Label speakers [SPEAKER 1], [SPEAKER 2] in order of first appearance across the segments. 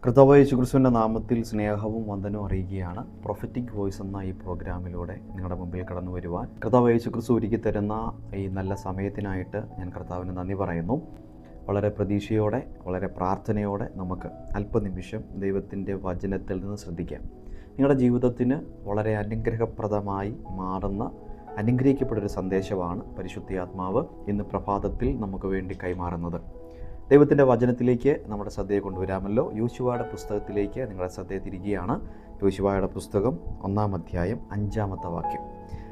[SPEAKER 1] കർത്താവായ യേശുക്രിസ്തുവിൻ്റെ നാമത്തിൽ സ്നേഹവും വന്ദനവും അറിയുകയാണ്. പ്രൊഫറ്റിക് വോയിസ് എന്ന ഈ പ്രോഗ്രാമിലൂടെ നിങ്ങളുടെ മുമ്പിൽ കടന്നു വരുവാൻ കർത്താവായ യേശുക്രിസ്തു ഒരുക്കി തരുന്ന ഈ നല്ല സമയത്തിനായിട്ട് ഞാൻ കർത്താവിന് നന്ദി പറയുന്നു. വളരെ പ്രതീക്ഷയോടെ, വളരെ പ്രാർത്ഥനയോടെ നമുക്ക് അല്പനിമിഷം ദൈവത്തിൻ്റെ വചനത്തിൽ നിന്ന് ശ്രദ്ധിക്കാം. നിങ്ങളുടെ ജീവിതത്തിന് വളരെ അനുഗ്രഹപ്രദമായി മാറുന്ന അനുഗ്രഹിക്കപ്പെട്ടൊരു സന്ദേശമാണ് പരിശുദ്ധാത്മാവ് ഇന്ന് പ്രഭാതത്തിൽ നമുക്ക് വേണ്ടി കൈമാറുന്നത്. ദൈവത്തിൻ്റെ വചനത്തിലേക്ക് നമ്മുടെ ശ്രദ്ധയെ കൊണ്ടുവരാമല്ലോ. യോശുവയുടെ പുസ്തകത്തിലേക്ക് നിങ്ങളുടെ ശ്രദ്ധയെ തിരികുകയാണ്. യോശുവയുടെ പുസ്തകം 1-ാം അധ്യായം 5-ാമത്തെ വാക്യം.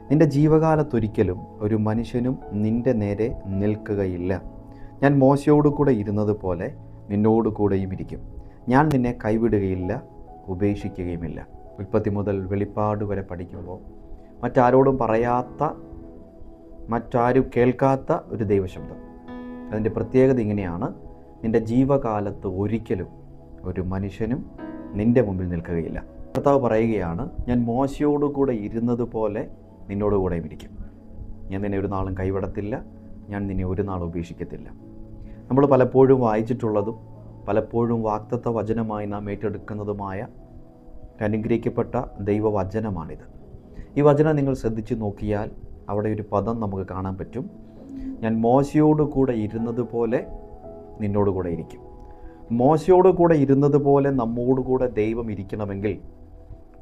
[SPEAKER 1] നിന്റെ ജീവകാലത്തൊരിക്കലും ഒരു മനുഷ്യനും നിന്റെ നേരെ നിൽക്കുകയില്ല. ഞാൻ മോശയോടുകൂടെ ഇരുന്നത് പോലെ നിന്നോടുകൂടെയും ഇരിക്കും. ഞാൻ നിന്നെ കൈവിടുകയില്ല, ഉപേക്ഷിക്കുകയുമില്ല. ഉൽപ്പത്തി മുതൽ വെളിപ്പാട് വരെ പഠിക്കുമ്പോൾ മറ്റാരോടും പറയാത്ത, മറ്റാരും കേൾക്കാത്ത ഒരു ദൈവശബ്ദം. അതിൻ്റെ പ്രത്യേകത ഇങ്ങനെയാണ്: നിൻ്റെ ജീവകാലത്ത് ഒരിക്കലും ഒരു മനുഷ്യനും നിൻ്റെ മുമ്പിൽ നിൽക്കുകയില്ല. കർത്താവ് പറയുകയാണ്, ഞാൻ മോശയോടുകൂടെ ഇരുന്നത് പോലെ നിന്നോടുകൂടെയും ഇരിക്കും. ഞാൻ നിന്നെ ഒരു നാളും കൈവിടത്തില്ല, ഞാൻ നിന്നെ ഒരു നാളും ഉപേക്ഷിക്കത്തില്ല. നമ്മൾ പലപ്പോഴും വായിച്ചിട്ടുള്ളതും പലപ്പോഴും വാഗ്ദത്ത വചനമായി നാം ഏറ്റെടുക്കുന്നതുമായ അനുഗ്രഹിക്കപ്പെട്ട ദൈവവചനമാണിത്. ഈ വചനം നിങ്ങൾ ശ്രദ്ധിച്ചു നോക്കിയാൽ അവിടെ ഒരു പദം നമുക്ക് കാണാൻ പറ്റും: ഞാൻ മോശയോടുകൂടെ ഇരുന്നത് പോലെ നിന്നോടുകൂടെ ഇരിക്കും. മോശയോടുകൂടെ ഇരുന്നത് പോലെ നമ്മോടുകൂടെ ദൈവം ഇരിക്കണമെങ്കിൽ,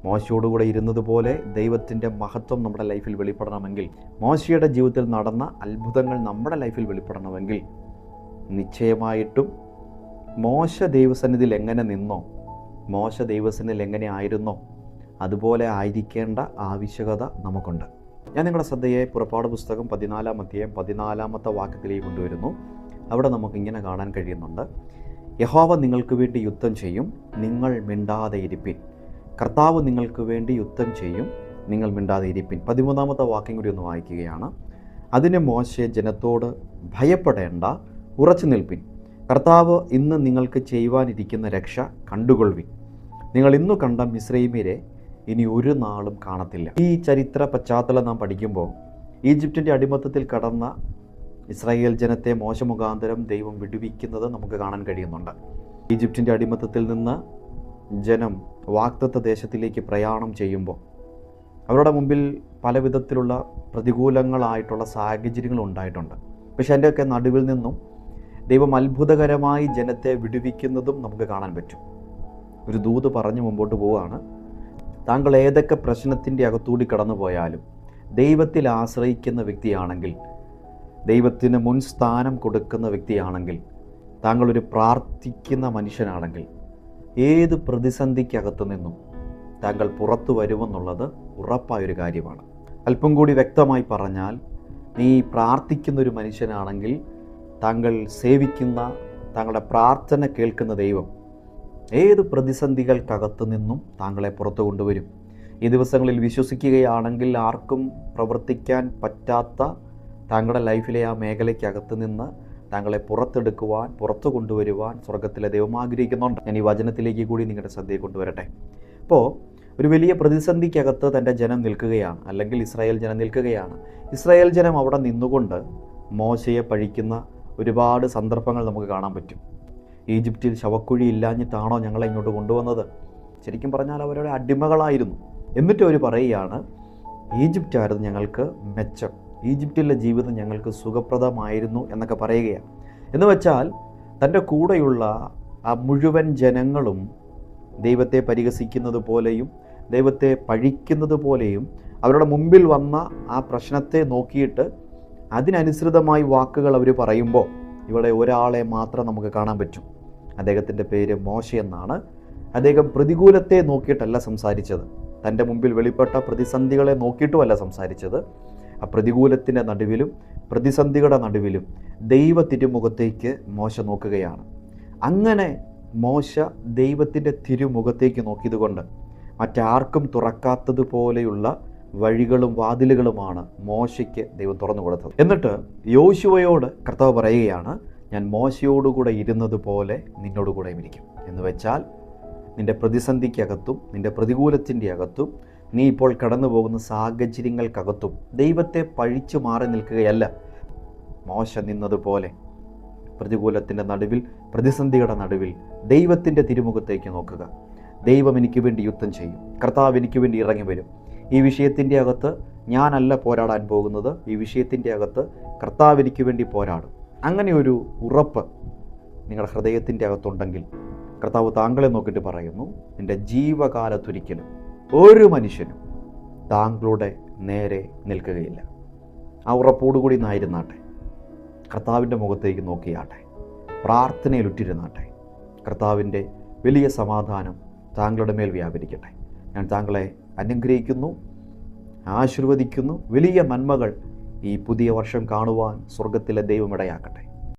[SPEAKER 1] മോശയോടുകൂടെ ഇരുന്നത് പോലെ ദൈവത്തിൻ്റെ മഹത്വം നമ്മുടെ ലൈഫിൽ വെളിപ്പെടണമെങ്കിൽ, മോശയുടെ ജീവിതത്തിൽ നടന്ന അത്ഭുതങ്ങൾ നമ്മുടെ ലൈഫിൽ വെളിപ്പെടണമെങ്കിൽ, നിശ്ചയമായിട്ടും മോശ ദൈവസന്നിധിയിൽ എങ്ങനെ നിന്നോ, മോശ ദൈവസന്നിധിയിൽ എങ്ങനെ ആയിരുന്നോ, അതുപോലെ ആയിരിക്കേണ്ട ആവശ്യകത നമുക്കുണ്ട്. ഞാൻ നിങ്ങളുടെ ശ്രദ്ധയെ പുറപ്പാട് പുസ്തകം 14-ാം അധ്യായം 14-ാമത്തെ വാക്യത്തിലേക്ക് കൊണ്ടുവരുന്നു. അവിടെ നമുക്കിങ്ങനെ കാണാൻ കഴിയുന്നുണ്ട്: യഹോവ നിങ്ങൾക്ക് വേണ്ടി യുദ്ധം ചെയ്യും, നിങ്ങൾ മിണ്ടാതെ ഇരിപ്പിൻ. കർത്താവ് നിങ്ങൾക്ക് വേണ്ടി യുദ്ധം ചെയ്യും, നിങ്ങൾ മിണ്ടാതെ ഇരിപ്പിൻ. 13-ാമത്തെ വാക്യം കൂടി ഒന്ന് വായിക്കുകയാണ്. അതിന് മോശെ ജനത്തോട്, ഭയപ്പെടേണ്ട, ഉറച്ചു നിൽപ്പിൻ. കർത്താവ് ഇന്ന് നിങ്ങൾക്ക് ചെയ്യുവാനിരിക്കുന്ന രക്ഷ കണ്ടുകൊള്ളുവിൻ. നിങ്ങൾ ഇന്നു കണ്ട മിസ്രയീമ്യരെ ഇനി ഒരു നാളും കാണത്തില്ല. ഈ ചരിത്ര പശ്ചാത്തലം നാം പഠിക്കുമ്പോൾ ഈജിപ്തിൻ്റെ അടിമത്തത്തിൽ കടന്ന ഇസ്രായേൽ ജനത്തെ മോശ മുഖാന്തരം ദൈവം വിടുവിക്കുന്നത് നമുക്ക് കാണാൻ കഴിയുന്നുണ്ട്. ഈജിപ്തിൻ്റെ അടിമത്തത്തിൽ നിന്ന് ജനം വാഗ്ദത്ത ദേശത്തിലേക്ക് പ്രയാണം ചെയ്യുമ്പോൾ അവരുടെ മുമ്പിൽ പല വിധത്തിലുള്ള പ്രതികൂലങ്ങളായിട്ടുള്ള സാഹചര്യങ്ങൾ ഉണ്ടായിട്ടുണ്ട്. പക്ഷെ അതിൻ്റെയൊക്കെ നടുവിൽ നിന്നും ദൈവം അത്ഭുതകരമായി ജനത്തെ വിടുവിക്കുന്നതും നമുക്ക് കാണാൻ പറ്റും. ഒരു ദൂത് പറഞ്ഞ് മുമ്പോട്ട് പോവുകയാണ്: താങ്കൾ ഏതൊക്കെ പ്രശ്നത്തിൻ്റെ അകത്തൂടി കടന്നു പോയാലും ദൈവത്തിൽ ആശ്രയിക്കുന്ന വ്യക്തിയാണെങ്കിൽ, ദൈവത്തിന് മുൻസ്ഥാനം കൊടുക്കുന്ന വ്യക്തിയാണെങ്കിൽ, താങ്കളൊരു പ്രാർത്ഥിക്കുന്ന മനുഷ്യനാണെങ്കിൽ, ഏത് പ്രതിസന്ധിക്കകത്തു നിന്നും താങ്കൾ പുറത്തു വരുമെന്നുള്ളത് ഉറപ്പായൊരു കാര്യമാണ്. അല്പം കൂടി വ്യക്തമായി പറഞ്ഞാൽ, നീ പ്രാർത്ഥിക്കുന്നൊരു മനുഷ്യനാണെങ്കിൽ, താങ്കൾ സേവിക്കുന്ന, താങ്കളുടെ പ്രാർത്ഥന കേൾക്കുന്ന ദൈവം ഏത് പ്രതിസന്ധികൾക്കകത്തു നിന്നും താങ്കളെ പുറത്തു കൊണ്ടുവരും. ഈ ദിവസങ്ങളിൽ വിശ്വസിക്കുകയാണെങ്കിൽ ആർക്കും പ്രവർത്തിക്കാൻ പറ്റാത്ത താങ്കളുടെ ലൈഫിലെ ആ മേഖലയ്ക്കകത്ത് നിന്ന് താങ്കളെ പുറത്തെടുക്കുവാൻ, പുറത്തു കൊണ്ടുവരുവാൻ സ്വർഗത്തിലെ ദൈവം ആഗ്രഹിക്കുന്നുണ്ട്. ഞാൻ ഈ വചനത്തിലേക്ക് കൂടി നിങ്ങളുടെ ശ്രദ്ധയെ കൊണ്ടുവരട്ടെ. അപ്പോൾ ഒരു വലിയ പ്രതിസന്ധിക്കകത്ത് തൻ്റെ ജനം നിൽക്കുകയാണ്, അല്ലെങ്കിൽ ഇസ്രായേൽ ജനം നിൽക്കുകയാണ്. ഇസ്രായേൽ ജനം അവിടെ നിന്നുകൊണ്ട് മോശയെ പഴിക്കുന്ന ഒരുപാട് സന്ദർഭങ്ങൾ നമുക്ക് കാണാൻ പറ്റും. ഈജിപ്തിൽ ശവക്കുഴി ഇല്ലാഞ്ഞിട്ടാണോ ഞങ്ങളെ ഇങ്ങോട്ട് കൊണ്ടുവന്നത്? ശരിക്കും പറഞ്ഞാൽ അവരുടെ അടിമകളായിരുന്നു. എന്നിട്ട് അവർ പറയുകയാണ്, ഈജിപ്റ്റായിരുന്നു ഞങ്ങൾക്ക് മെച്ചം, ഈജിപ്തിലെ ജീവിതം ഞങ്ങൾക്ക് സുഖപ്രദമായിരുന്നു എന്നൊക്കെ പറയുകയാണ്. എന്ന് വെച്ചാൽ തൻ്റെ കൂടെയുള്ള ആ മുഴുവൻ ജനങ്ങളും ദൈവത്തെ പരിഹസിക്കുന്നത് പോലെയും ദൈവത്തെ പഴിക്കുന്നത് പോലെയും അവരുടെ മുമ്പിൽ വന്ന ആ പ്രശ്നത്തെ നോക്കിയിട്ട് അതിനനുസൃതമായി വാക്കുകൾ അവർ പറയുമ്പോൾ ഇവിടെ ഒരാളെ മാത്രം നമുക്ക് കാണാൻ പറ്റും. അദ്ദേഹത്തിൻ്റെ പേര് മോശ എന്നാണ്. അദ്ദേഹം പ്രതികൂലത്തെ നോക്കിയിട്ടല്ല സംസാരിച്ചത്, തൻ്റെ മുമ്പിൽ വെളിപ്പെട്ട പ്രതിസന്ധികളെ നോക്കിയിട്ടുമല്ല സംസാരിച്ചത്. ആ പ്രതികൂലത്തിൻ്റെ നടുവിലും പ്രതിസന്ധികളുടെ നടുവിലും ദൈവ തിരുമുഖത്തേക്ക് മോശ നോക്കുകയാണ്. അങ്ങനെ മോശ ദൈവത്തിൻ്റെ തിരുമുഖത്തേക്ക് നോക്കിയതുകൊണ്ട് മറ്റാർക്കും തുറക്കാത്തതുപോലെയുള്ള വഴികളും വാതിലുകളുമാണ് മോശയ്ക്ക് ദൈവം തുറന്നു കൊടുത്തത്. എന്നിട്ട് യോശുവയോട് കർത്താവ് പറയുകയാണ്, ഞാൻ മോശയോടുകൂടെ ഇരുന്നത് പോലെ നിന്നോടുകൂടെ ഇരിക്കും. എന്ന് വെച്ചാൽ നിൻ്റെ പ്രതിസന്ധിക്കകത്തും നിൻ്റെ പ്രതികൂലത്തിൻ്റെ അകത്തും നീ ഇപ്പോൾ കടന്നു പോകുന്ന സാഹചര്യങ്ങൾക്കകത്തും ദൈവത്തെ പഴിച്ചു മാറി നിൽക്കുകയല്ല. മോശ നിന്നതുപോലെ പ്രതികൂലത്തിൻ്റെ നടുവിൽ, പ്രതിസന്ധിയുടെ നടുവിൽ ദൈവത്തിൻ്റെ തിരുമുഖത്തേക്ക് നോക്കുക. ദൈവം എനിക്ക് വേണ്ടി യുദ്ധം ചെയ്യും, കർത്താവ് എനിക്ക് വേണ്ടി ഇറങ്ങി വരും. ഈ വിഷയത്തിൻ്റെ അകത്ത് ഞാനല്ല പോരാടാൻ പോകുന്നത്, ഈ വിഷയത്തിൻ്റെ അകത്ത് കർത്താവ് എനിക്ക് വേണ്ടി പോരാടും. അങ്ങനെ ഒരു ഉറപ്പ് നിങ്ങളുടെ ഹൃദയത്തിൻ്റെ അകത്തുണ്ടെങ്കിൽ കർത്താവ് താങ്കളെ നോക്കിയിട്ട് പറയുന്നു, നിൻ്റെ ജീവകാലത്തൊരിക്കലും ഒരു മനുഷ്യനും താങ്കളുടെ നേരെ നിൽക്കുകയില്ല. ആ ഉറപ്പോടുകൂടി നായിരുന്നാട്ടെ, കർത്താവിൻ്റെ മുഖത്തേക്ക് നോക്കിയാട്ടെ, പ്രാർത്ഥനയിലുറ്റിരുന്നാട്ടെ. കർത്താവിൻ്റെ വലിയ സമാധാനം താങ്കളുടെ മേൽ വ്യാപരിക്കട്ടെ. ഞാൻ താങ്കളെ അനുഗ്രഹിക്കുന്നു, ആശീർവദിക്കുന്നു. വലിയ നന്മകൾ ഈ പുതിയ വർഷം കാണുവാൻ സ്വർഗത്തിലെ ദൈവം ഇടയാക്കട്ടെ.